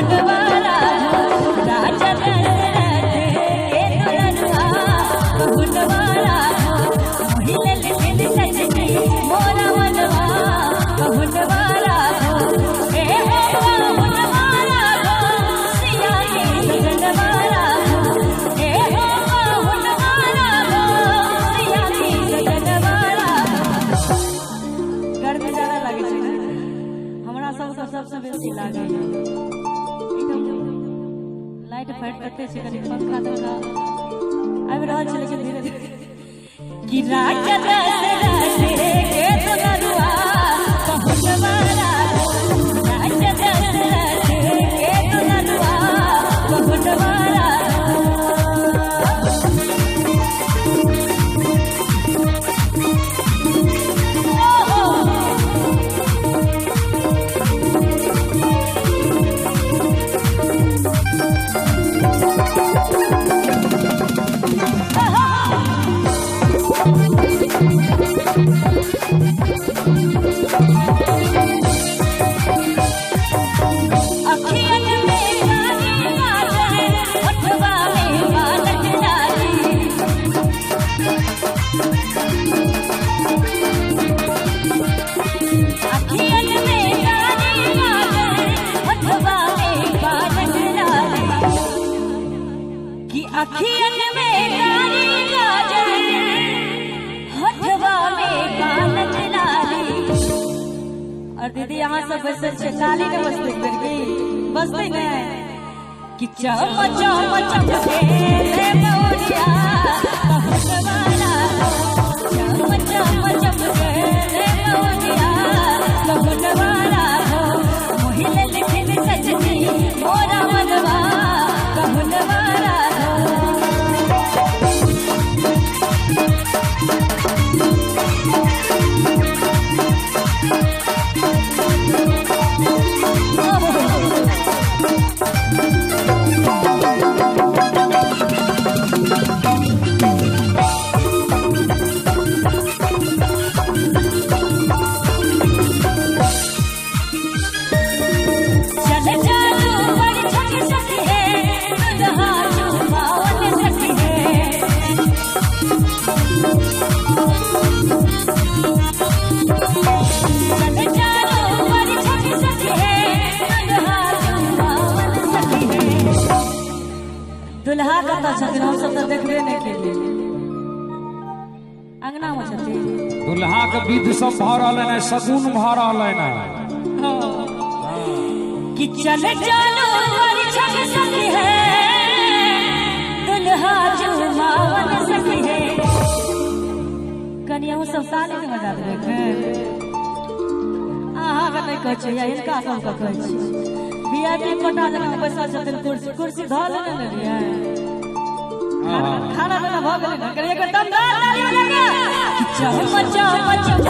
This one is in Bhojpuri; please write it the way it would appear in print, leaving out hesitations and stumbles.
बहुनवारा राजा दशरथ के दुल्हनवा बहुनवारा मोहिले लिखिन सजनी मोरा मनवा बहुनवारा हे हो बहुनवारा सिया के सजनवारा हे हो बहुनवारा सिया के सजनवारा। गर्मी ज्यादा लगे छै हमरा सबसे बेसी लागे एकदम लाइट फाइट करते छै कनी पंखा तंखा आबि रहल छै लेकिन धीरे धीरे कि राजा दशरथ के दुल्हनवा बहुनवारा राजा दशरथ के दुल्हनवा बहुनवारा। अखियन में कारी काजल होठवा में कानक लाली। और दीदी यहाँ सब बस ताली ने बजते लड़की बजते न कि चम चम चमके रे मौरिया बहुनवारा चम चम चमके रे मौरिया बहुनवारा मोहिले लिखिन सजनी मोरा मनवा बहुनवारा। दुल्हा कतऽ छथिन हम सब तऽ देखबे नहीं केलिए अंगना में छथिन दुल्हा के विध सब भ रहल है शगुन भ रहल है कि चल चलो हमारी छक सखी है दुल्हा जुमावन सखी है कनिया सब साले में मजा देखे आहा के नहीं कहै छै या इनका सब के कहै छै वीआईपी कोटा जगह बैसल छथिन कुर्सी धऽ लेने ने रिया खाना पीना भऽ गेलै ने करिए एकदम ताली लगा चम चम चम